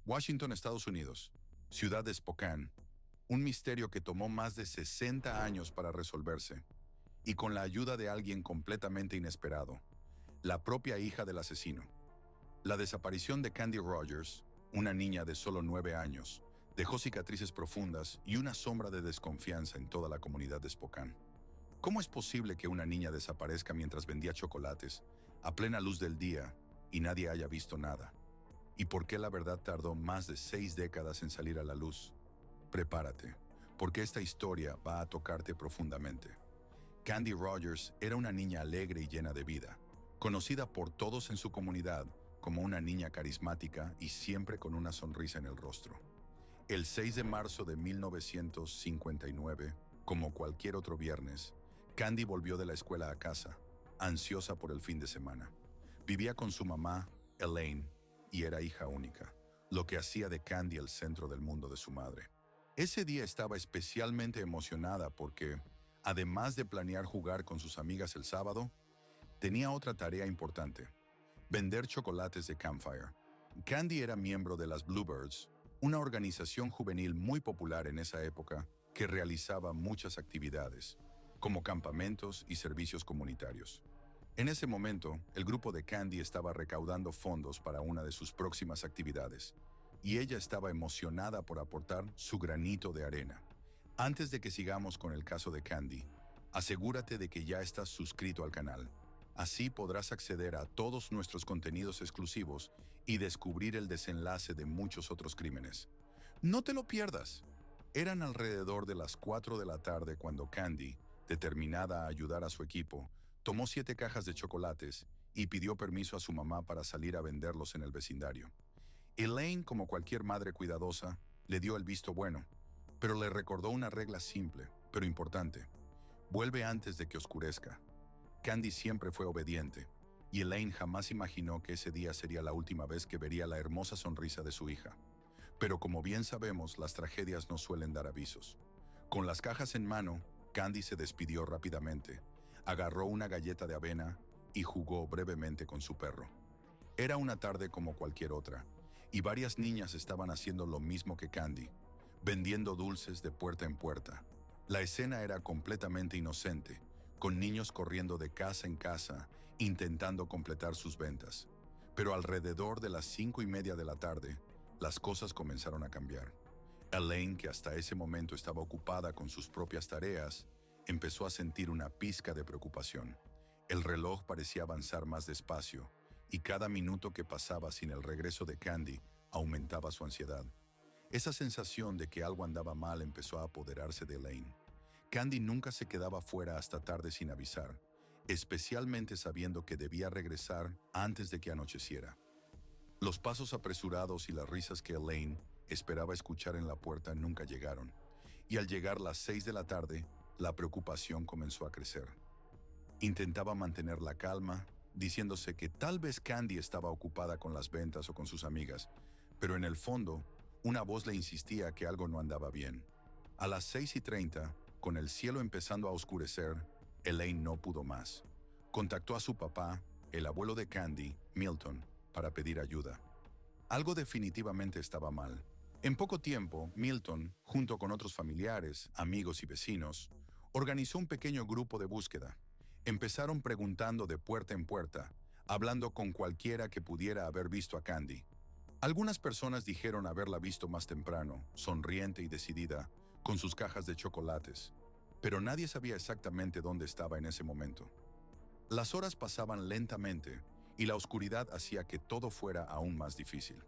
Washington, Estados Unidos. Ciudad de Spokane. Un misterio que tomó más de 60 años para resolverse. Y con la ayuda de alguien completamente inesperado. La propia hija del asesino. La desaparición de Candy Rogers, una niña de solo 9 años, dejó cicatrices profundas y una sombra de desconfianza en toda la comunidad de Spokane. ¿Cómo es posible que una niña desaparezca mientras vendía chocolates, a plena luz del día, y nadie haya visto nada? ¿Y por qué la verdad tardó más de 6 décadas en salir a la luz? Prepárate, porque esta historia va a tocarte profundamente. Candy Rogers era una niña alegre y llena de vida, conocida por todos en su comunidad como una niña carismática y siempre con una sonrisa en el rostro. El 6 de marzo de 1959, como cualquier otro viernes, Candy volvió de la escuela a casa, ansiosa por el fin de semana. Vivía con su mamá, Elaine, y era hija única, lo que hacía de Candy el centro del mundo de su madre. Ese día estaba especialmente emocionada porque, además de planear jugar con sus amigas el sábado, tenía otra tarea importante: vender chocolates de Campfire. Candy era miembro de las Bluebirds, una organización juvenil muy popular en esa época que realizaba muchas actividades, como campamentos y servicios comunitarios. En ese momento, el grupo de Candy estaba recaudando fondos para una de sus próximas actividades, y ella estaba emocionada por aportar su granito de arena. Antes de que sigamos con el caso de Candy, asegúrate de que ya estás suscrito al canal. Así podrás acceder a todos nuestros contenidos exclusivos y descubrir el desenlace de muchos otros crímenes. ¡No te lo pierdas! Eran alrededor de las 4 de la tarde cuando Candy, determinada a ayudar a su equipo, tomó 7 cajas de chocolates y pidió permiso a su mamá para salir a venderlos en el vecindario. Elaine, como cualquier madre cuidadosa, le dio el visto bueno, pero le recordó una regla simple, pero importante: vuelve antes de que oscurezca. Candy siempre fue obediente, y Elaine jamás imaginó que ese día sería la última vez que vería la hermosa sonrisa de su hija. Pero como bien sabemos, las tragedias no suelen dar avisos. Con las cajas en mano, Candy se despidió rápidamente, agarró una galleta de avena y jugó brevemente con su perro. Era una tarde como cualquier otra, y varias niñas estaban haciendo lo mismo que Candy, vendiendo dulces de puerta en puerta. La escena era completamente inocente, con niños corriendo de casa en casa, intentando completar sus ventas. Pero alrededor de las 5:30 de la tarde, las cosas comenzaron a cambiar. Elaine, que hasta ese momento estaba ocupada con sus propias tareas, empezó a sentir una pizca de preocupación. El reloj parecía avanzar más despacio, y cada minuto que pasaba sin el regreso de Candy aumentaba su ansiedad. Esa sensación de que algo andaba mal empezó a apoderarse de Elaine. Candy nunca se quedaba fuera hasta tarde sin avisar, especialmente sabiendo que debía regresar antes de que anocheciera. Los pasos apresurados y las risas que Elaine esperaba escuchar en la puerta nunca llegaron, y al llegar las 6 de la tarde, la preocupación comenzó a crecer. Intentaba mantener la calma, diciéndose que tal vez Candy estaba ocupada con las ventas o con sus amigas, pero en el fondo, una voz le insistía que algo no andaba bien. A las 6:30, con el cielo empezando a oscurecer, Elaine no pudo más. Contactó a su papá, el abuelo de Candy, Milton, para pedir ayuda. Algo definitivamente estaba mal. En poco tiempo, Milton, junto con otros familiares, amigos y vecinos, organizó un pequeño grupo de búsqueda. Empezaron preguntando de puerta en puerta, hablando con cualquiera que pudiera haber visto a Candy. Algunas personas dijeron haberla visto más temprano, sonriente y decidida, con sus cajas de chocolates, pero nadie sabía exactamente dónde estaba en ese momento. Las horas pasaban lentamente y la oscuridad hacía que todo fuera aún más difícil.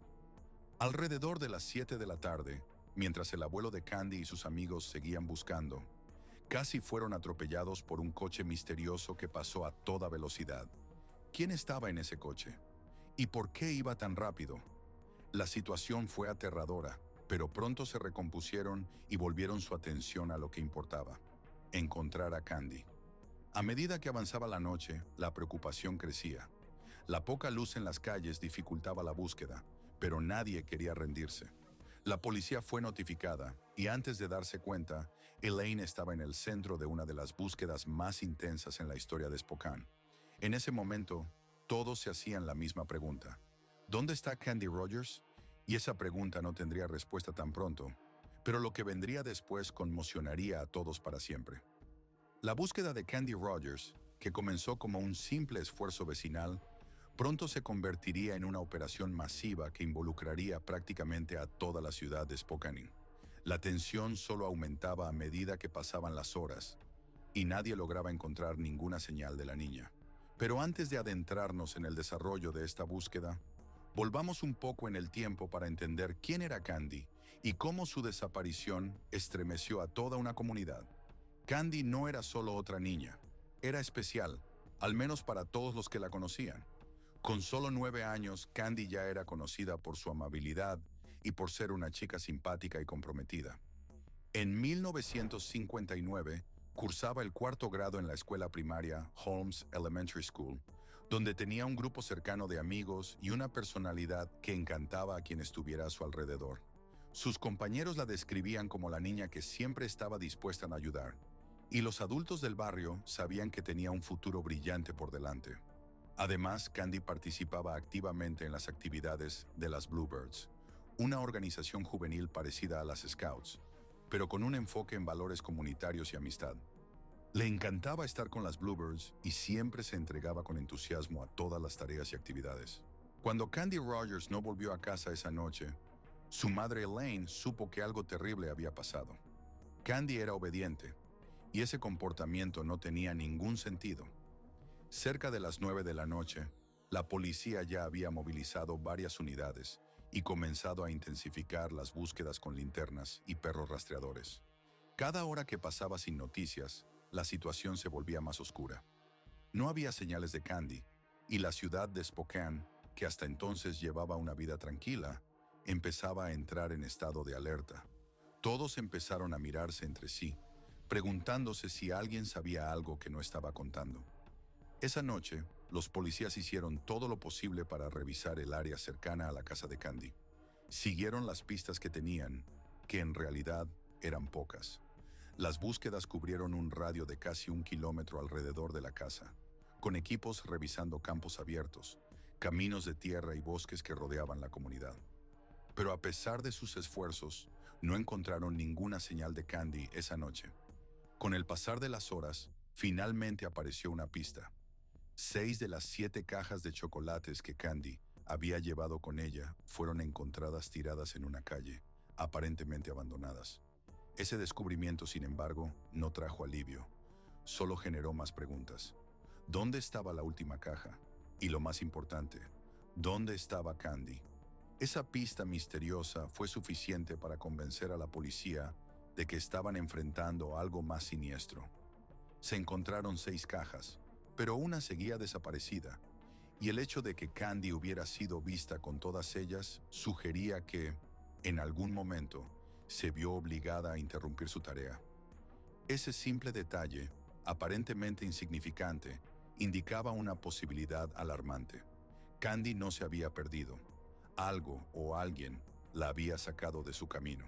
Alrededor de las 7 de la tarde, mientras el abuelo de Candy y sus amigos seguían buscando, casi fueron atropellados por un coche misterioso que pasó a toda velocidad. ¿Quién estaba en ese coche? ¿Y por qué iba tan rápido? La situación fue aterradora, pero pronto se recompusieron y volvieron su atención a lo que importaba: encontrar a Candy. A medida que avanzaba la noche, la preocupación crecía. La poca luz en las calles dificultaba la búsqueda, pero nadie quería rendirse. La policía fue notificada y antes de darse cuenta, Elaine estaba en el centro de una de las búsquedas más intensas en la historia de Spokane. En ese momento, todos se hacían la misma pregunta: ¿dónde está Candy Rogers? Y esa pregunta no tendría respuesta tan pronto, pero lo que vendría después conmocionaría a todos para siempre. La búsqueda de Candy Rogers, que comenzó como un simple esfuerzo vecinal, pronto se convertiría en una operación masiva que involucraría prácticamente a toda la ciudad de Spokane. La tensión solo aumentaba a medida que pasaban las horas, y nadie lograba encontrar ninguna señal de la niña. Pero antes de adentrarnos en el desarrollo de esta búsqueda, volvamos un poco en el tiempo para entender quién era Candy y cómo su desaparición estremeció a toda una comunidad. Candy no era solo otra niña, era especial, al menos para todos los que la conocían. Con solo 9 años, Candy ya era conocida por su amabilidad y por ser una chica simpática y comprometida. En 1959, cursaba el cuarto grado en la escuela primaria Holmes Elementary School, donde tenía un grupo cercano de amigos y una personalidad que encantaba a quien estuviera a su alrededor. Sus compañeros la describían como la niña que siempre estaba dispuesta a ayudar, y los adultos del barrio sabían que tenía un futuro brillante por delante. Además, Candy participaba activamente en las actividades de las Bluebirds, una organización juvenil parecida a las Scouts, pero con un enfoque en valores comunitarios y amistad. Le encantaba estar con las Bluebirds y siempre se entregaba con entusiasmo a todas las tareas y actividades. Cuando Candy Rogers no volvió a casa esa noche, su madre Elaine supo que algo terrible había pasado. Candy era obediente, y ese comportamiento no tenía ningún sentido. Cerca de las 9 de la noche, la policía ya había movilizado varias unidades y comenzado a intensificar las búsquedas con linternas y perros rastreadores. Cada hora que pasaba sin noticias, la situación se volvía más oscura. No había señales de Candy, y la ciudad de Spokane, que hasta entonces llevaba una vida tranquila, empezaba a entrar en estado de alerta. Todos empezaron a mirarse entre sí, preguntándose si alguien sabía algo que no estaba contando. Esa noche, los policías hicieron todo lo posible para revisar el área cercana a la casa de Candy. Siguieron las pistas que tenían, que en realidad eran pocas. Las búsquedas cubrieron un radio de casi 1 kilómetro alrededor de la casa, con equipos revisando campos abiertos, caminos de tierra y bosques que rodeaban la comunidad. Pero a pesar de sus esfuerzos, no encontraron ninguna señal de Candy esa noche. Con el pasar de las horas, finalmente apareció una pista. 6 de las 7 cajas de chocolates que Candy había llevado con ella fueron encontradas tiradas en una calle, aparentemente abandonadas. Ese descubrimiento, sin embargo, no trajo alivio, solo generó más preguntas. ¿Dónde estaba la última caja? Y lo más importante, ¿dónde estaba Candy? Esa pista misteriosa fue suficiente para convencer a la policía de que estaban enfrentando algo más siniestro. Se encontraron 6 cajas, pero una seguía desaparecida, y el hecho de que Candy hubiera sido vista con todas ellas sugería que, en algún momento, se vio obligada a interrumpir su tarea. Ese simple detalle, aparentemente insignificante, indicaba una posibilidad alarmante. Candy no se había perdido. Algo o alguien la había sacado de su camino.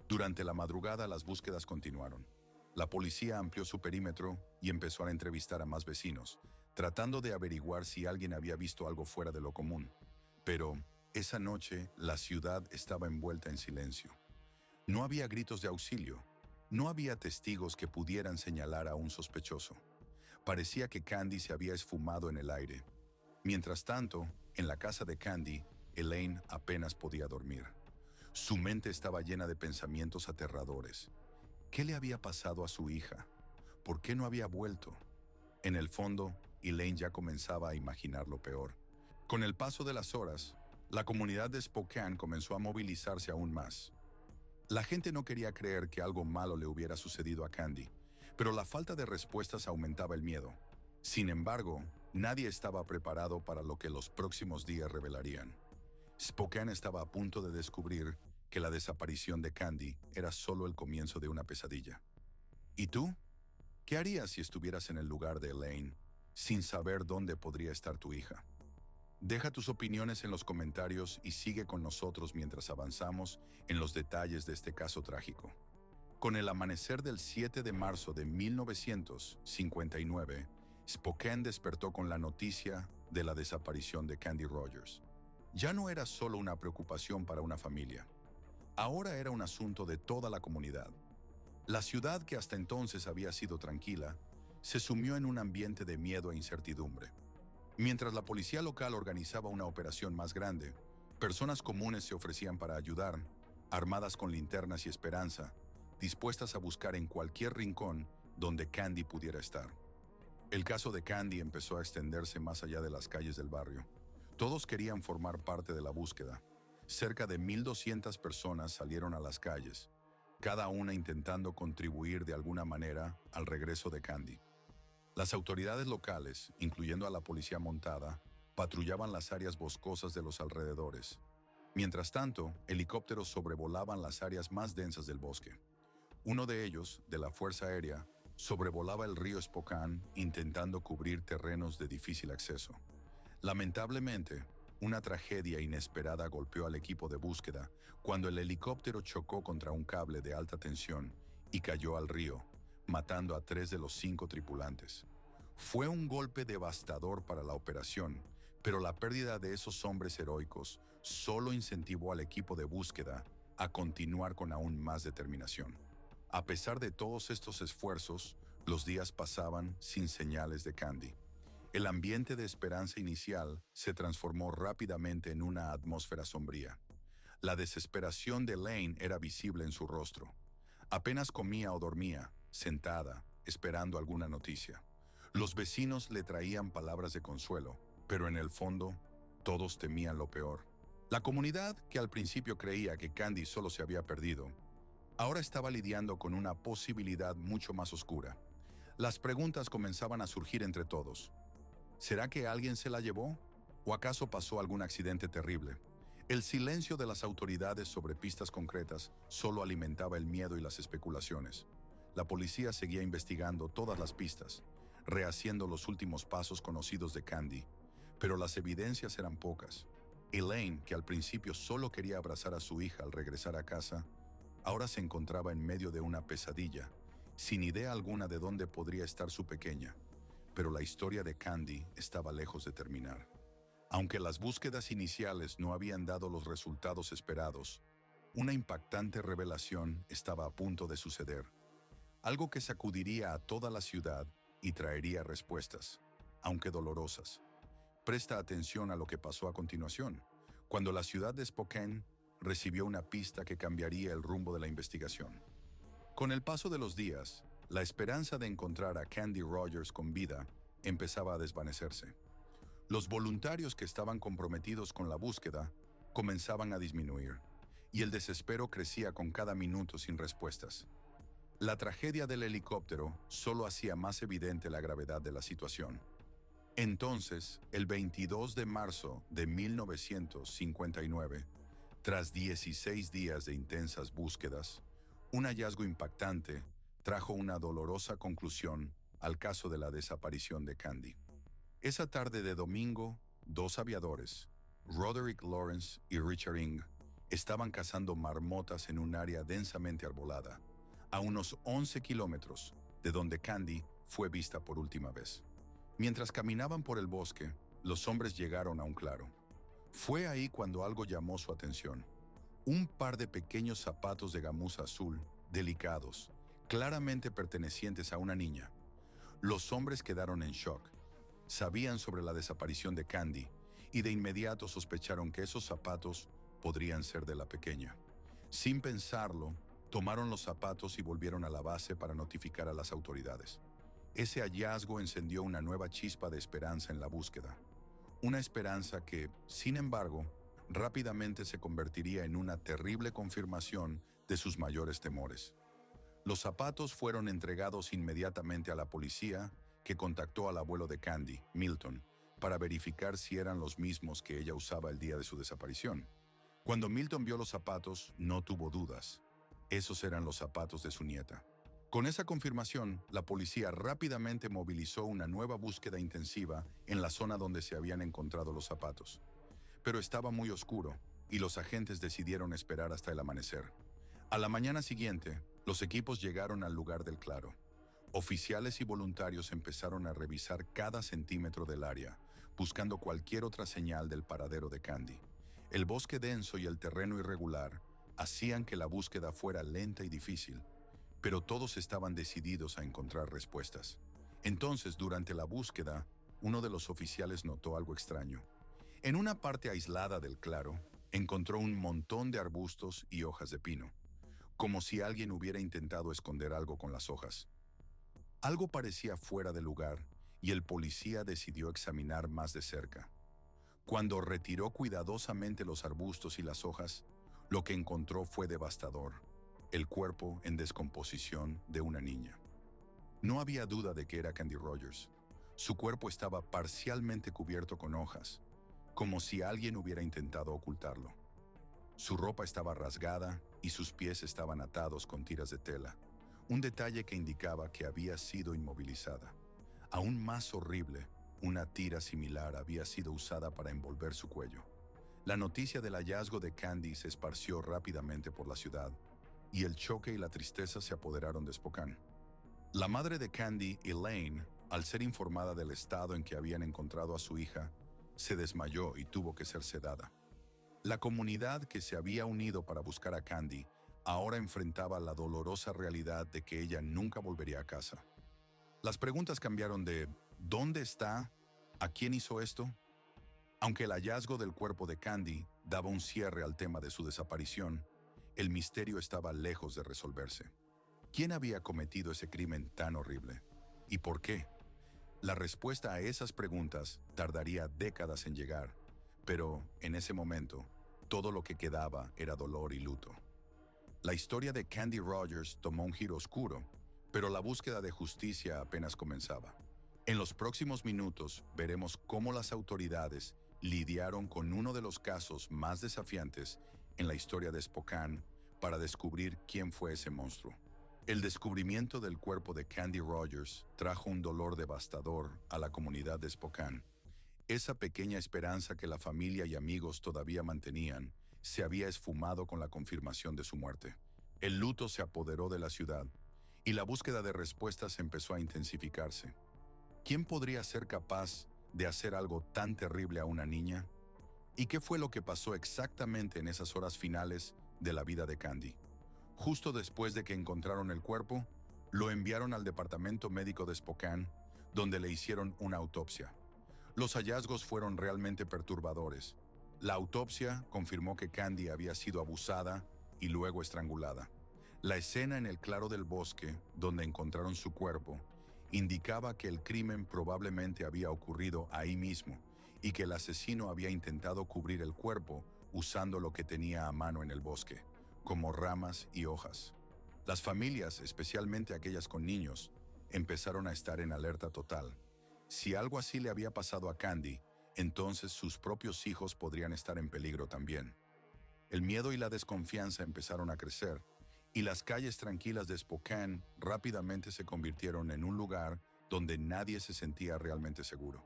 Durante la madrugada las búsquedas continuaron. La policía amplió su perímetro y empezó a entrevistar a más vecinos, tratando de averiguar si alguien había visto algo fuera de lo común. Pero esa noche la ciudad estaba envuelta en silencio. No había gritos de auxilio. No había testigos que pudieran señalar a un sospechoso. Parecía que Candy se había esfumado en el aire. Mientras tanto, en la casa de Candy, Elaine apenas podía dormir. Su mente estaba llena de pensamientos aterradores. ¿Qué le había pasado a su hija? ¿Por qué no había vuelto? En el fondo, Elaine ya comenzaba a imaginar lo peor. Con el paso de las horas, la comunidad de Spokane comenzó a movilizarse aún más. La gente no quería creer que algo malo le hubiera sucedido a Candy, pero la falta de respuestas aumentaba el miedo. Sin embargo, nadie estaba preparado para lo que los próximos días revelarían. Spokane estaba a punto de descubrir que la desaparición de Candy era solo el comienzo de una pesadilla. ¿Y tú? ¿Qué harías si estuvieras en el lugar de Elaine, sin saber dónde podría estar tu hija? Deja tus opiniones en los comentarios y sigue con nosotros mientras avanzamos en los detalles de este caso trágico. Con el amanecer del 7 de marzo de 1959, Spokane despertó con la noticia de la desaparición de Candy Rogers. Ya no era solo una preocupación para una familia. Ahora era un asunto de toda la comunidad. La ciudad, que hasta entonces había sido tranquila, se sumió en un ambiente de miedo e incertidumbre. Mientras la policía local organizaba una operación más grande, personas comunes se ofrecían para ayudar, armadas con linternas y esperanza, dispuestas a buscar en cualquier rincón donde Candy pudiera estar. El caso de Candy empezó a extenderse más allá de las calles del barrio. Todos querían formar parte de la búsqueda. Cerca de 1,200 personas salieron a las calles, cada una intentando contribuir de alguna manera al regreso de Candy. Las autoridades locales, incluyendo a la policía montada, patrullaban las áreas boscosas de los alrededores. Mientras tanto, helicópteros sobrevolaban las áreas más densas del bosque. Uno de ellos, de la Fuerza Aérea, sobrevolaba el río Spokane intentando cubrir terrenos de difícil acceso. Lamentablemente, una tragedia inesperada golpeó al equipo de búsqueda cuando el helicóptero chocó contra un cable de alta tensión y cayó al río, matando a 3 de los 5 tripulantes. Fue un golpe devastador para la operación, pero la pérdida de esos hombres heroicos solo incentivó al equipo de búsqueda a continuar con aún más determinación. A pesar de todos estos esfuerzos, los días pasaban sin señales de Candy. El ambiente de esperanza inicial se transformó rápidamente en una atmósfera sombría. La desesperación de Lane era visible en su rostro. Apenas comía o dormía, sentada, esperando alguna noticia. Los vecinos le traían palabras de consuelo, pero en el fondo, todos temían lo peor. La comunidad, que al principio creía que Candy solo se había perdido, ahora estaba lidiando con una posibilidad mucho más oscura. Las preguntas comenzaban a surgir entre todos. ¿Será que alguien se la llevó? ¿O acaso pasó algún accidente terrible? El silencio de las autoridades sobre pistas concretas solo alimentaba el miedo y las especulaciones. La policía seguía investigando todas las pistas, rehaciendo los últimos pasos conocidos de Candy, pero las evidencias eran pocas. Elaine, que al principio solo quería abrazar a su hija al regresar a casa, ahora se encontraba en medio de una pesadilla, sin idea alguna de dónde podría estar su pequeña. Pero la historia de Candy estaba lejos de terminar. Aunque las búsquedas iniciales no habían dado los resultados esperados, una impactante revelación estaba a punto de suceder. Algo que sacudiría a toda la ciudad y traería respuestas, aunque dolorosas. Presta atención a lo que pasó a continuación, cuando la ciudad de Spokane recibió una pista que cambiaría el rumbo de la investigación. Con el paso de los días, la esperanza de encontrar a Candy Rogers con vida empezaba a desvanecerse. Los voluntarios que estaban comprometidos con la búsqueda comenzaban a disminuir, y el desespero crecía con cada minuto sin respuestas. La tragedia del helicóptero solo hacía más evidente la gravedad de la situación. Entonces, el 22 de marzo de 1959, tras 16 días de intensas búsquedas, un hallazgo impactante trajo una dolorosa conclusión al caso de la desaparición de Candy. Esa tarde de domingo, 2 aviadores, Roderick Lawrence y Richard Ing, estaban cazando marmotas en un área densamente arbolada, a unos 11 kilómetros de donde Candy fue vista por última vez. Mientras caminaban por el bosque, los hombres llegaron a un claro. Fue ahí cuando algo llamó su atención. Un par de pequeños zapatos de gamuza azul, delicados, claramente pertenecientes a una niña. Los hombres quedaron en shock. Sabían sobre la desaparición de Candy y de inmediato sospecharon que esos zapatos podrían ser de la pequeña. Sin pensarlo, tomaron los zapatos y volvieron a la base para notificar a las autoridades. Ese hallazgo encendió una nueva chispa de esperanza en la búsqueda. Una esperanza que, sin embargo, rápidamente se convertiría en una terrible confirmación de sus mayores temores. Los zapatos fueron entregados inmediatamente a la policía, que contactó al abuelo de Candy, Milton, para verificar si eran los mismos que ella usaba el día de su desaparición. Cuando Milton vio los zapatos, no tuvo dudas. Esos eran los zapatos de su nieta. Con esa confirmación, la policía rápidamente movilizó una nueva búsqueda intensiva en la zona donde se habían encontrado los zapatos. Pero estaba muy oscuro, y los agentes decidieron esperar hasta el amanecer. A la mañana siguiente, los equipos llegaron al lugar del claro. Oficiales y voluntarios empezaron a revisar cada centímetro del área, buscando cualquier otra señal del paradero de Candy. El bosque denso y el terreno irregular hacían que la búsqueda fuera lenta y difícil, pero todos estaban decididos a encontrar respuestas. Entonces, durante la búsqueda, uno de los oficiales notó algo extraño. En una parte aislada del claro, encontró un montón de arbustos y hojas de pino, como si alguien hubiera intentado esconder algo con las hojas. Algo parecía fuera de lugar y el policía decidió examinar más de cerca. Cuando retiró cuidadosamente los arbustos y las hojas, lo que encontró fue devastador: el cuerpo en descomposición de una niña. No había duda de que era Candy Rogers. Su cuerpo estaba parcialmente cubierto con hojas, como si alguien hubiera intentado ocultarlo. Su ropa estaba rasgada y sus pies estaban atados con tiras de tela, un detalle que indicaba que había sido inmovilizada. Aún más horrible, una tira similar había sido usada para envolver su cuello. La noticia del hallazgo de Candy se esparció rápidamente por la ciudad, y el choque y la tristeza se apoderaron de Spokane. La madre de Candy, Elaine, al ser informada del estado en que habían encontrado a su hija, se desmayó y tuvo que ser sedada. La comunidad que se había unido para buscar a Candy ahora enfrentaba la dolorosa realidad de que ella nunca volvería a casa. Las preguntas cambiaron de ¿dónde está? ¿A quién hizo esto? Aunque el hallazgo del cuerpo de Candy daba un cierre al tema de su desaparición, el misterio estaba lejos de resolverse. ¿Quién había cometido ese crimen tan horrible? ¿Y por qué? La respuesta a esas preguntas tardaría décadas en llegar, pero en ese momento, todo lo que quedaba era dolor y luto. La historia de Candy Rogers tomó un giro oscuro, pero la búsqueda de justicia apenas comenzaba. En los próximos minutos veremos cómo las autoridades lidiaron con uno de los casos más desafiantes en la historia de Spokane para descubrir quién fue ese monstruo. El descubrimiento del cuerpo de Candy Rogers trajo un dolor devastador a la comunidad de Spokane. Esa pequeña esperanza que la familia y amigos todavía mantenían se había esfumado con la confirmación de su muerte. El luto se apoderó de la ciudad y la búsqueda de respuestas empezó a intensificarse. ¿Quién podría ser capaz de hacer algo tan terrible a una niña? ¿Y qué fue lo que pasó exactamente en esas horas finales de la vida de Candy? Justo después de que encontraron el cuerpo, lo enviaron al departamento médico de Spokane, donde le hicieron una autopsia. Los hallazgos fueron realmente perturbadores. La autopsia confirmó que Candy había sido abusada y luego estrangulada. La escena en el claro del bosque, donde encontraron su cuerpo, indicaba que el crimen probablemente había ocurrido ahí mismo y que el asesino había intentado cubrir el cuerpo usando lo que tenía a mano en el bosque, como ramas y hojas. Las familias, especialmente aquellas con niños, empezaron a estar en alerta total. Si algo así le había pasado a Candy, entonces sus propios hijos podrían estar en peligro también. El miedo y la desconfianza empezaron a crecer, y las calles tranquilas de Spokane rápidamente se convirtieron en un lugar donde nadie se sentía realmente seguro.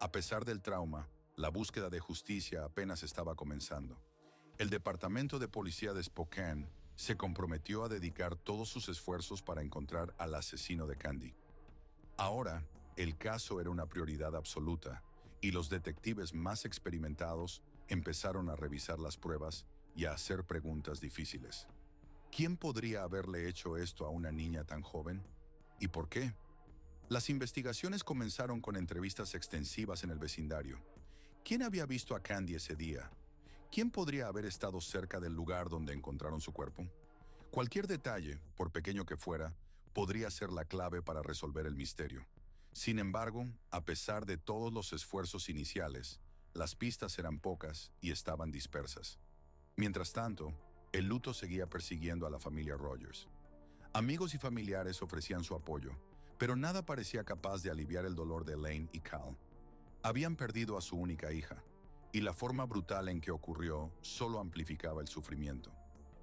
A pesar del trauma, la búsqueda de justicia apenas estaba comenzando. El Departamento de Policía de Spokane se comprometió a dedicar todos sus esfuerzos para encontrar al asesino de Candy. Ahora, el caso era una prioridad absoluta, y los detectives más experimentados empezaron a revisar las pruebas y a hacer preguntas difíciles. ¿Quién podría haberle hecho esto a una niña tan joven? ¿Y por qué? Las investigaciones comenzaron con entrevistas extensivas en el vecindario. ¿Quién había visto a Candy ese día? ¿Quién podría haber estado cerca del lugar donde encontraron su cuerpo? Cualquier detalle, por pequeño que fuera, podría ser la clave para resolver el misterio. Sin embargo, a pesar de todos los esfuerzos iniciales, las pistas eran pocas y estaban dispersas. Mientras tanto, el luto seguía persiguiendo a la familia Rogers. Amigos y familiares ofrecían su apoyo, pero nada parecía capaz de aliviar el dolor de Elaine y Cal. Habían perdido a su única hija, y la forma brutal en que ocurrió solo amplificaba el sufrimiento.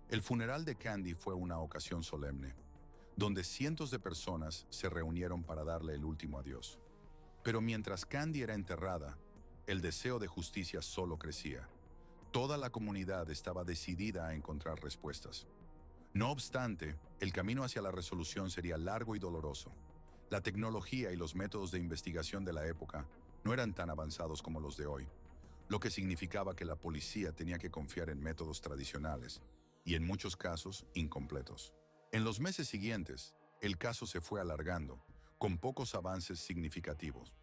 El funeral de Candy fue una ocasión solemne, donde cientos de personas se reunieron para darle el último adiós. Pero mientras Candy era enterrada, el deseo de justicia solo crecía. Toda la comunidad estaba decidida a encontrar respuestas. No obstante, el camino hacia la resolución sería largo y doloroso. La tecnología y los métodos de investigación de la época no eran tan avanzados como los de hoy. lo que significaba que la policía tenía que confiar en métodos tradicionales y en muchos casos incompletos. En los meses siguientes, el caso se fue alargando, con pocos avances significativos.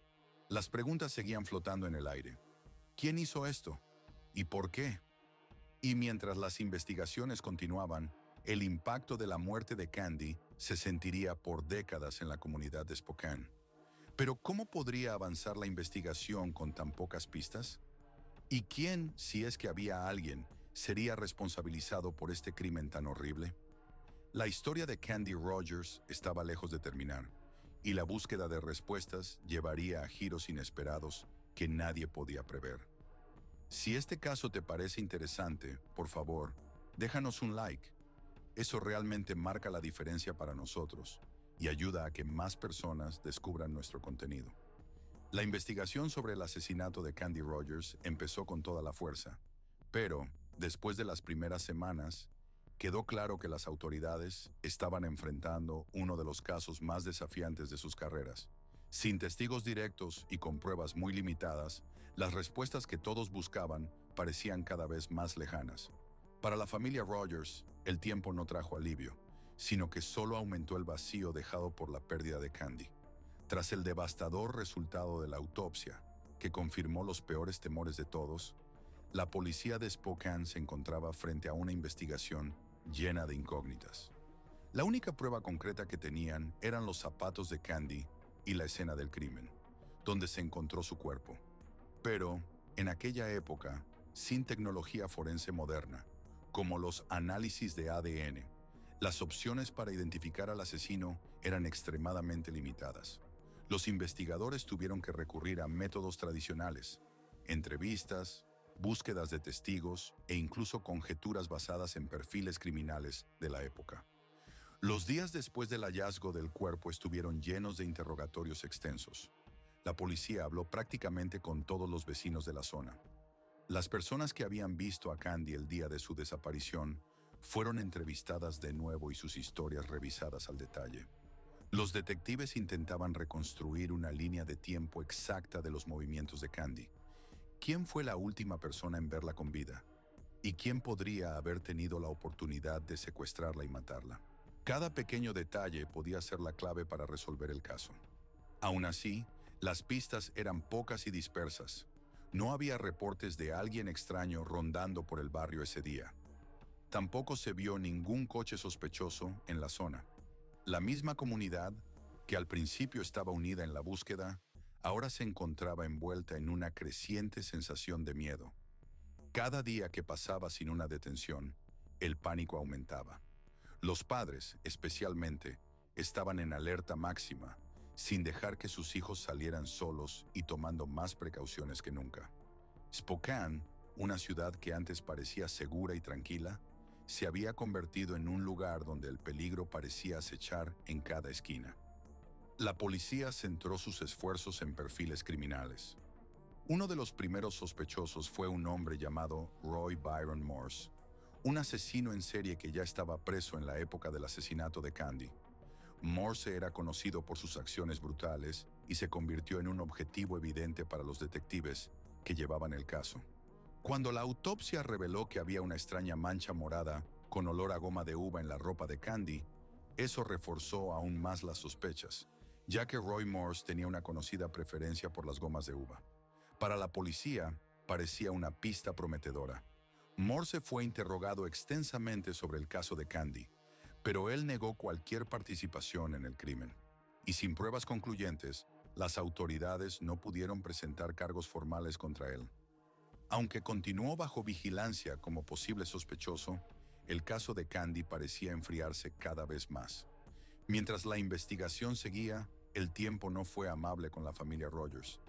Las preguntas seguían flotando en el aire. ¿Quién hizo esto? ¿Y por qué? Y mientras las investigaciones continuaban, el impacto de la muerte de Candy se sentiría por décadas en la comunidad de Spokane. Pero ¿cómo podría avanzar la investigación con tan pocas pistas? ¿Y quién, si es que había alguien, sería responsabilizado por este crimen tan horrible? La historia de Candy Rogers estaba lejos de terminar, y la búsqueda de respuestas llevaría a giros inesperados que nadie podía prever. Si este caso te parece interesante, por favor, déjanos un like. Eso realmente marca la diferencia para nosotros y ayuda a que más personas descubran nuestro contenido. La investigación sobre el asesinato de Candy Rogers empezó con toda la fuerza, pero, después de las primeras semanas, quedó claro que las autoridades estaban enfrentando uno de los casos más desafiantes de sus carreras. Sin testigos directos y con pruebas muy limitadas, las respuestas que todos buscaban parecían cada vez más lejanas. Para la familia Rogers, el tiempo no trajo alivio, sino que solo aumentó el vacío dejado por la pérdida de Candy. Tras el devastador resultado de la autopsia, que confirmó los peores temores de todos, la policía de Spokane se encontraba frente a una investigación llena de incógnitas. La única prueba concreta que tenían eran los zapatos de Candy y la escena del crimen, donde se encontró su cuerpo. Pero, en aquella época, sin tecnología forense moderna, como los análisis de ADN, las opciones para identificar al asesino eran extremadamente limitadas. Los investigadores tuvieron que recurrir a métodos tradicionales, entrevistas, búsquedas de testigos e incluso conjeturas basadas en perfiles criminales de la época. Los días después del hallazgo del cuerpo estuvieron llenos de interrogatorios extensos. La policía habló prácticamente con todos los vecinos de la zona. Las personas que habían visto a Candy el día de su desaparición fueron entrevistadas de nuevo y sus historias revisadas al detalle. Los detectives intentaban reconstruir una línea de tiempo exacta de los movimientos de Candy. ¿Quién fue la última persona en verla con vida? ¿Y quién podría haber tenido la oportunidad de secuestrarla y matarla? Cada pequeño detalle podía ser la clave para resolver el caso. Aún así, las pistas eran pocas y dispersas. No había reportes de alguien extraño rondando por el barrio ese día. Tampoco se vio ningún coche sospechoso en la zona. La misma comunidad, que al principio estaba unida en la búsqueda, ahora se encontraba envuelta en una creciente sensación de miedo. Cada día que pasaba sin una detención, el pánico aumentaba. Los padres, especialmente, estaban en alerta máxima, sin dejar que sus hijos salieran solos y tomando más precauciones que nunca. Spokane, una ciudad que antes parecía segura y tranquila, se había convertido en un lugar donde el peligro parecía acechar en cada esquina. La policía centró sus esfuerzos en perfiles criminales. Uno de los primeros sospechosos fue un hombre llamado Roy Byron Morse, un asesino en serie que ya estaba preso en la época del asesinato de Candy. Morse era conocido por sus acciones brutales y se convirtió en un objetivo evidente para los detectives que llevaban el caso. Cuando la autopsia reveló que había una extraña mancha morada con olor a goma de uva en la ropa de Candy, eso reforzó aún más las sospechas, ya que Roy Morse tenía una conocida preferencia por las gomas de uva. Para la policía, parecía una pista prometedora. Morse fue interrogado extensamente sobre el caso de Candy, pero él negó cualquier participación en el crimen. Y sin pruebas concluyentes, las autoridades no pudieron presentar cargos formales contra él. Aunque continuó bajo vigilancia como posible sospechoso, el caso de Candy parecía enfriarse cada vez más. Mientras la investigación seguía, el tiempo no fue amable con la familia Rogers.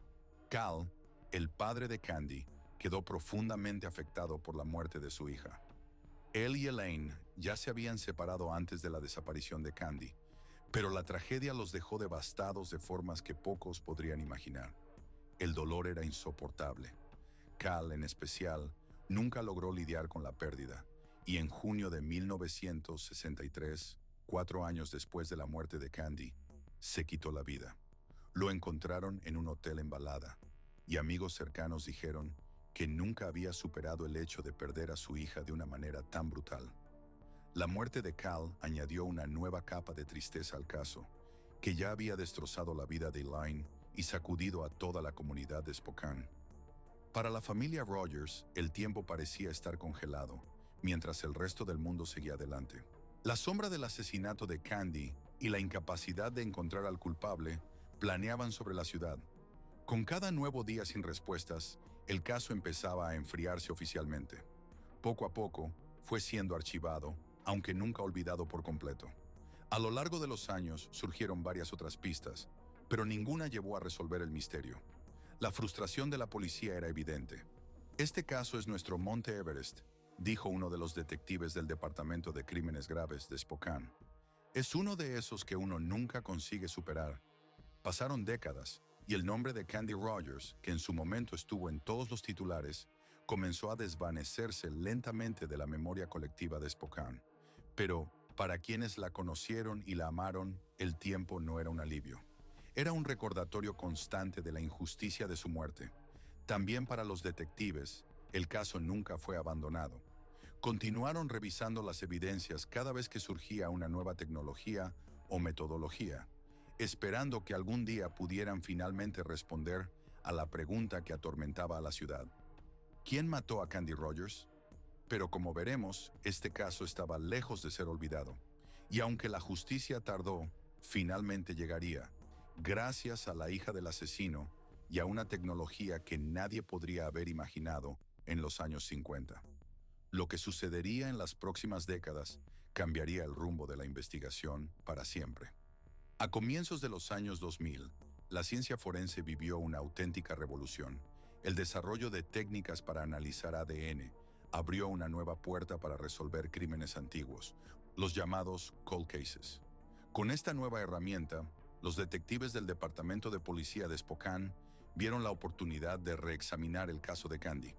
Cal, el padre de Candy, quedó profundamente afectado por la muerte de su hija. Él y Elaine ya se habían separado antes de la desaparición de Candy, pero la tragedia los dejó devastados de formas que pocos podrían imaginar. El dolor era insoportable. Cal, en especial, nunca logró lidiar con la pérdida, y en junio de 1963, 4 años después de la muerte de Candy, se quitó la vida. Lo encontraron en un hotel en Balada, y amigos cercanos dijeron que nunca había superado el hecho de perder a su hija de una manera tan brutal. La muerte de Cal añadió una nueva capa de tristeza al caso, que ya había destrozado la vida de Elaine y sacudido a toda la comunidad de Spokane. Para la familia Rogers, el tiempo parecía estar congelado, mientras el resto del mundo seguía adelante. La sombra del asesinato de Candy y la incapacidad de encontrar al culpable planeaban sobre la ciudad. Con cada nuevo día sin respuestas, el caso empezaba a enfriarse oficialmente. Poco a poco, fue siendo archivado, aunque nunca olvidado por completo. A lo largo de los años surgieron varias otras pistas, pero ninguna llevó a resolver el misterio. La frustración de la policía era evidente. Este caso es nuestro Monte Everest, dijo uno de los detectives del Departamento de Crímenes Graves de Spokane. Es uno de esos que uno nunca consigue superar. Pasaron décadas, y el nombre de Candy Rogers, que en su momento estuvo en todos los titulares, comenzó a desvanecerse lentamente de la memoria colectiva de Spokane. Pero, para quienes la conocieron y la amaron, el tiempo no era un alivio. Era un recordatorio constante de la injusticia de su muerte. También para los detectives, el caso nunca fue abandonado. Continuaron revisando las evidencias cada vez que surgía una nueva tecnología o metodología, esperando que algún día pudieran finalmente responder a la pregunta que atormentaba a la ciudad. ¿Quién mató a Candy Rogers? Pero como veremos, este caso estaba lejos de ser olvidado. Y aunque la justicia tardó, finalmente llegaría, gracias a la hija del asesino y a una tecnología que nadie podría haber imaginado en los años 50. Lo que sucedería en las próximas décadas cambiaría el rumbo de la investigación para siempre. A comienzos de los años 2000, la ciencia forense vivió una auténtica revolución. El desarrollo de técnicas para analizar ADN abrió una nueva puerta para resolver crímenes antiguos, los llamados cold cases. Con esta nueva herramienta, los detectives del Departamento de Policía de Spokane vieron la oportunidad de reexaminar el caso de Candy.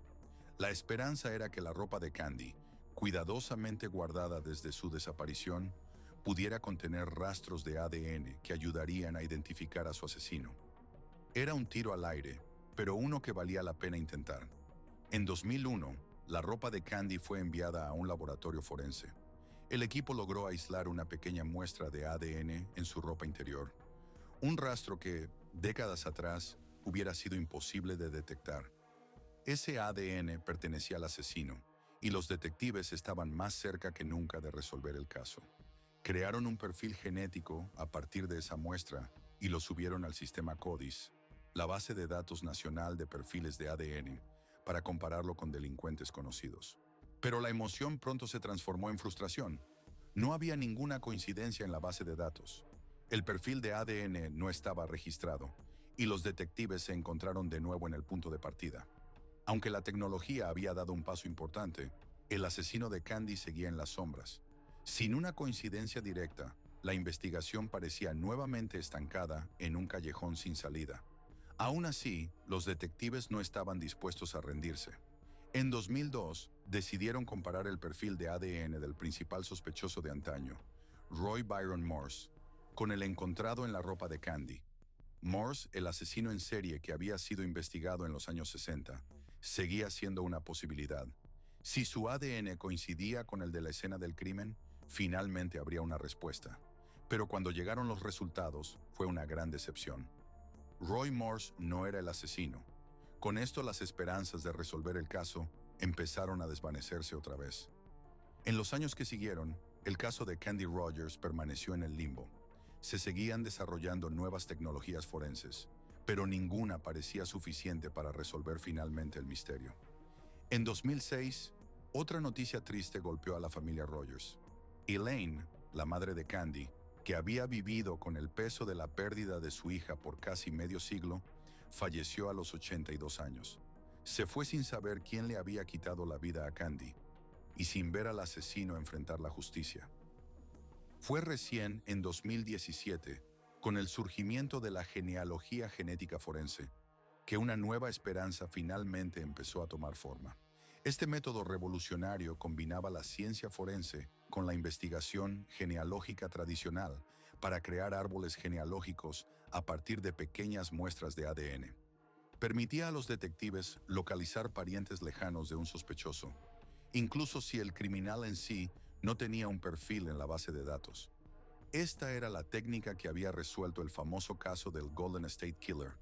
La esperanza era que la ropa de Candy, cuidadosamente guardada desde su desaparición, pudiera contener rastros de ADN que ayudarían a identificar a su asesino. Era un tiro al aire, pero uno que valía la pena intentar. En 2001, la ropa de Candy fue enviada a un laboratorio forense. El equipo logró aislar una pequeña muestra de ADN en su ropa interior, un rastro que, décadas atrás, hubiera sido imposible de detectar. Ese ADN pertenecía al asesino, y los detectives estaban más cerca que nunca de resolver el caso. Crearon un perfil genético a partir de esa muestra y lo subieron al sistema CODIS, la base de datos nacional de perfiles de ADN, para compararlo con delincuentes conocidos. Pero la emoción pronto se transformó en frustración. No había ninguna coincidencia en la base de datos. El perfil de ADN no estaba registrado, y los detectives se encontraron de nuevo en el punto de partida. Aunque la tecnología había dado un paso importante, el asesino de Candy seguía en las sombras. Sin una coincidencia directa, la investigación parecía nuevamente estancada en un callejón sin salida. Aún así, los detectives no estaban dispuestos a rendirse. En 2002, decidieron comparar el perfil de ADN del principal sospechoso de antaño, Roy Byron Morse, con el encontrado en la ropa de Candy. Morse, el asesino en serie que había sido investigado en los años 60, seguía siendo una posibilidad. Si su ADN coincidía con el de la escena del crimen, finalmente habría una respuesta. Pero cuando llegaron los resultados, fue una gran decepción. Roy Morse no era el asesino. Con esto, las esperanzas de resolver el caso empezaron a desvanecerse otra vez. En los años que siguieron, el caso de Candy Rogers permaneció en el limbo. Se seguían desarrollando nuevas tecnologías forenses, pero ninguna parecía suficiente para resolver finalmente el misterio. En 2006, otra noticia triste golpeó a la familia Rogers. Elaine, la madre de Candy, que había vivido con el peso de la pérdida de su hija por casi medio siglo, falleció a los 82 años. Se fue sin saber quién le había quitado la vida a Candy y sin ver al asesino enfrentar la justicia. Fue recién en 2017, con el surgimiento de la genealogía genética forense, que una nueva esperanza finalmente empezó a tomar forma. Este método revolucionario combinaba la ciencia forense con la investigación genealógica tradicional para crear árboles genealógicos a partir de pequeñas muestras de ADN. Permitía a los detectives localizar parientes lejanos de un sospechoso, incluso si el criminal en sí no tenía un perfil en la base de datos. Esta era la técnica que había resuelto el famoso caso del Golden State Killer,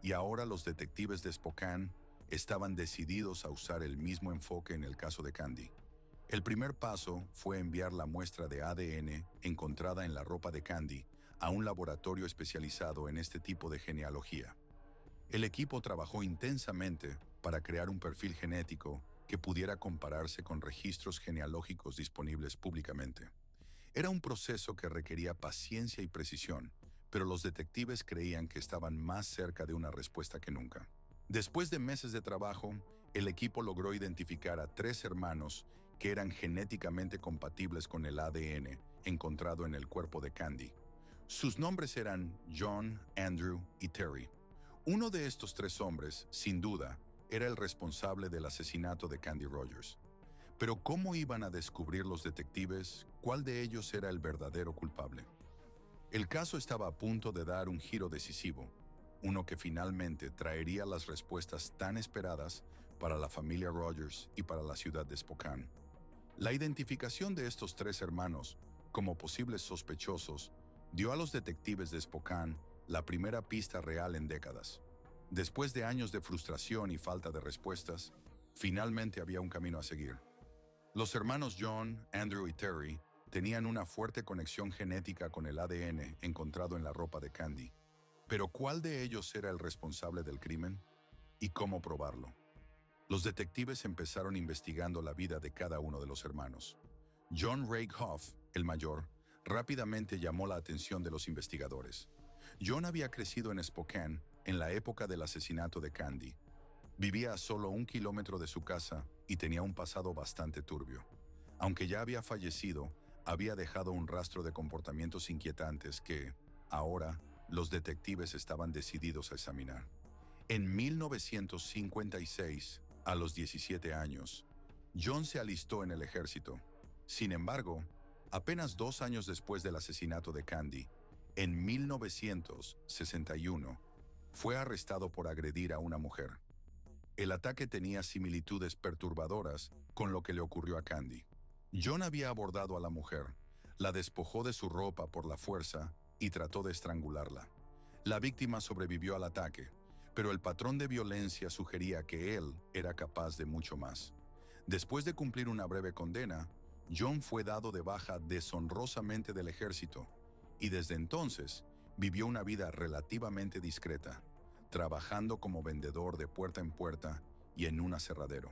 y ahora los detectives de Spokane estaban decididos a usar el mismo enfoque en el caso de Candy. El primer paso fue enviar la muestra de ADN encontrada en la ropa de Candy a un laboratorio especializado en este tipo de genealogía. El equipo trabajó intensamente para crear un perfil genético que pudiera compararse con registros genealógicos disponibles públicamente. Era un proceso que requería paciencia y precisión, pero los detectives creían que estaban más cerca de una respuesta que nunca. Después de meses de trabajo, el equipo logró identificar a 3 hermanos que eran genéticamente compatibles con el ADN encontrado en el cuerpo de Candy. Sus nombres eran John, Andrew y Terry. Uno de estos 3 hombres, sin duda, era el responsable del asesinato de Candy Rogers. Pero ¿cómo iban a descubrir los detectives cuál de ellos era el verdadero culpable? El caso estaba a punto de dar un giro decisivo, uno que finalmente traería las respuestas tan esperadas para la familia Rogers y para la ciudad de Spokane. La identificación de estos 3 hermanos como posibles sospechosos dio a los detectives de Spokane la primera pista real en décadas. Después de años de frustración y falta de respuestas, finalmente había un camino a seguir. Los hermanos John, Andrew y Terry tenían una fuerte conexión genética con el ADN encontrado en la ropa de Candy. Pero ¿cuál de ellos era el responsable del crimen? ¿Y cómo probarlo? Los detectives empezaron investigando la vida de cada uno de los hermanos. John Ray Hoff, el mayor, rápidamente llamó la atención de los investigadores. John había crecido en Spokane en la época del asesinato de Candy. Vivía a solo 1 kilómetro de su casa y tenía un pasado bastante turbio. Aunque ya había fallecido, había dejado un rastro de comportamientos inquietantes que, ahora, los detectives estaban decididos a examinar. En 1956, a los 17 años, John se alistó en el ejército. Sin embargo, apenas 2 años después del asesinato de Candy, en 1961, fue arrestado por agredir a una mujer. El ataque tenía similitudes perturbadoras con lo que le ocurrió a Candy. John había abordado a la mujer, la despojó de su ropa por la fuerza y trató de estrangularla. La víctima sobrevivió al ataque, pero el patrón de violencia sugería que él era capaz de mucho más. Después de cumplir una breve condena, John fue dado de baja deshonrosamente del ejército y desde entonces vivió una vida relativamente discreta, trabajando como vendedor de puerta en puerta y en un aserradero.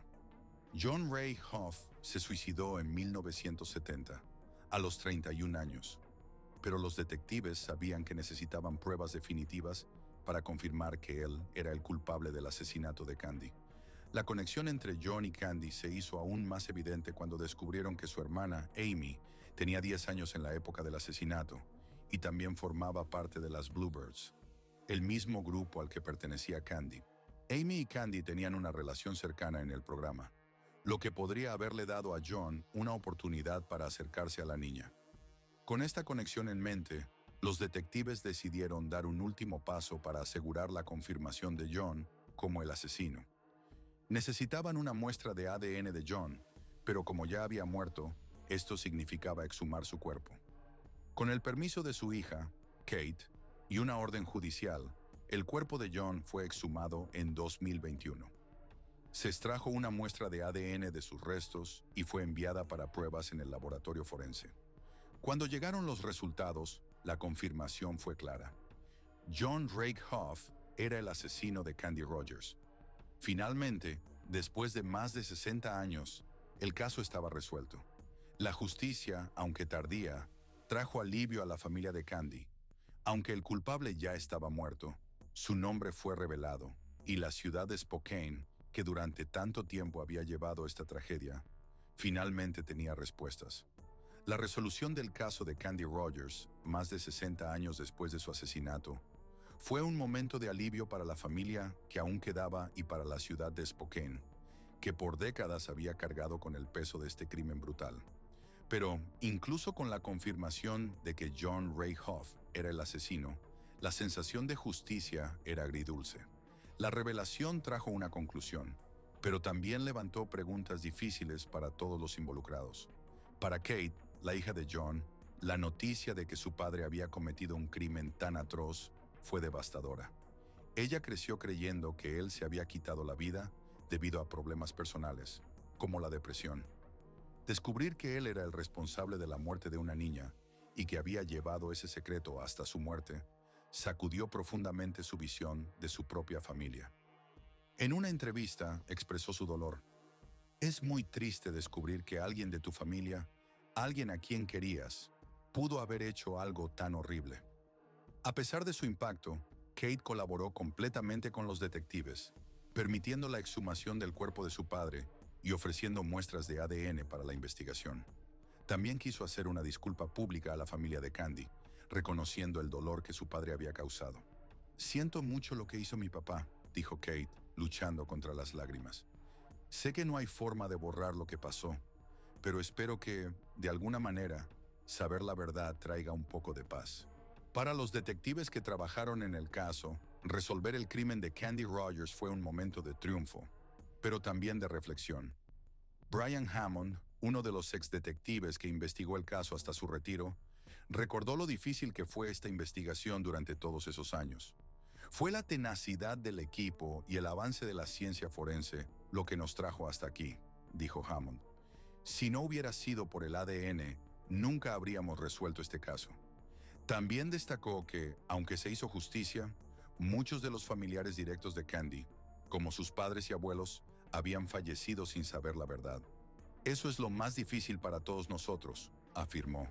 John Ray Hoff se suicidó en 1970, a los 31 años, pero los detectives sabían que necesitaban pruebas definitivas para confirmar que él era el culpable del asesinato de Candy. La conexión entre John y Candy se hizo aún más evidente cuando descubrieron que su hermana, Amy, tenía 10 años en la época del asesinato y también formaba parte de las Bluebirds, el mismo grupo al que pertenecía Candy. Amy y Candy tenían una relación cercana en el programa, lo que podría haberle dado a John una oportunidad para acercarse a la niña. Con esta conexión en mente, los detectives decidieron dar un último paso para asegurar la confirmación de John como el asesino. Necesitaban una muestra de ADN de John, pero como ya había muerto, esto significaba exhumar su cuerpo. Con el permiso de su hija, Kate, y una orden judicial, el cuerpo de John fue exhumado en 2021. Se extrajo una muestra de ADN de sus restos y fue enviada para pruebas en el laboratorio forense. Cuando llegaron los resultados, la confirmación fue clara. John Ray Hoff era el asesino de Candy Rogers. Finalmente, después de más de 60 años, el caso estaba resuelto. La justicia, aunque tardía, trajo alivio a la familia de Candy. Aunque el culpable ya estaba muerto, su nombre fue revelado y la ciudad de Spokane, que durante tanto tiempo había llevado esta tragedia, finalmente tenía respuestas. La resolución del caso de Candy Rogers, más de 60 años después de su asesinato, fue un momento de alivio para la familia que aún quedaba y para la ciudad de Spokane, que por décadas había cargado con el peso de este crimen brutal. Pero, incluso con la confirmación de que John Ray Hoff era el asesino, la sensación de justicia era agridulce. La revelación trajo una conclusión, pero también levantó preguntas difíciles para todos los involucrados. Para Kate, la hija de John, la noticia de que su padre había cometido un crimen tan atroz fue devastadora. Ella creció creyendo que él se había quitado la vida debido a problemas personales, como la depresión. Descubrir que él era el responsable de la muerte de una niña y que había llevado ese secreto hasta su muerte, sacudió profundamente su visión de su propia familia. En una entrevista expresó su dolor. Es muy triste descubrir que alguien de tu familia, alguien a quien querías, pudo haber hecho algo tan horrible. A pesar de su impacto, Kate colaboró completamente con los detectives, permitiendo la exhumación del cuerpo de su padre y ofreciendo muestras de ADN para la investigación. También quiso hacer una disculpa pública a la familia de Candy, reconociendo el dolor que su padre había causado. Siento mucho lo que hizo mi papá, dijo Kate, luchando contra las lágrimas. Sé que no hay forma de borrar lo que pasó, pero espero que, de alguna manera, saber la verdad traiga un poco de paz. Para los detectives que trabajaron en el caso, resolver el crimen de Candy Rogers fue un momento de triunfo, pero también de reflexión. Brian Hammond, uno de los exdetectives que investigó el caso hasta su retiro, recordó lo difícil que fue esta investigación durante todos esos años. Fue la tenacidad del equipo y el avance de la ciencia forense lo que nos trajo hasta aquí, dijo Hammond. Si no hubiera sido por el ADN, nunca habríamos resuelto este caso. También destacó que, aunque se hizo justicia, muchos de los familiares directos de Candy, como sus padres y abuelos, habían fallecido sin saber la verdad. Eso es lo más difícil para todos nosotros, afirmó.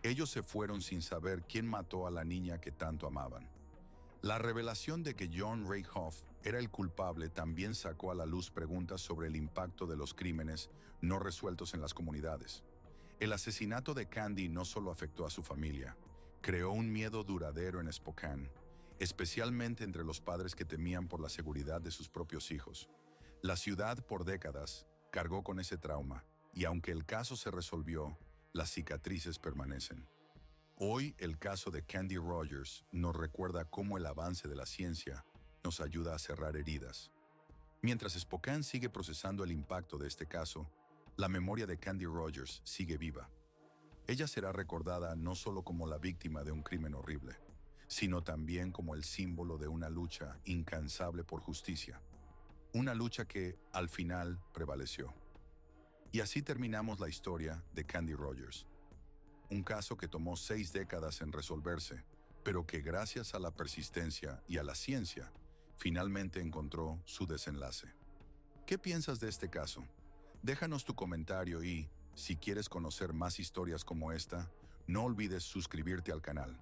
Ellos se fueron sin saber quién mató a la niña que tanto amaban. La revelación de que John Ray Hoff era el culpable también sacó a la luz preguntas sobre el impacto de los crímenes no resueltos en las comunidades. El asesinato de Candy no solo afectó a su familia, creó un miedo duradero en Spokane, especialmente entre los padres que temían por la seguridad de sus propios hijos. La ciudad, por décadas, cargó con ese trauma, y aunque el caso se resolvió, las cicatrices permanecen. Hoy, el caso de Candy Rogers nos recuerda cómo el avance de la ciencia nos ayuda a cerrar heridas. Mientras Spokane sigue procesando el impacto de este caso, la memoria de Candy Rogers sigue viva. Ella será recordada no solo como la víctima de un crimen horrible, sino también como el símbolo de una lucha incansable por justicia. Una lucha que, al final, prevaleció. Y así terminamos la historia de Candy Rogers. Un caso que tomó 6 décadas en resolverse, pero que gracias a la persistencia y a la ciencia, finalmente encontró su desenlace. ¿Qué piensas de este caso? Déjanos tu comentario y, si quieres conocer más historias como esta, no olvides suscribirte al canal.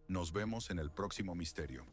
Nos vemos en el próximo misterio.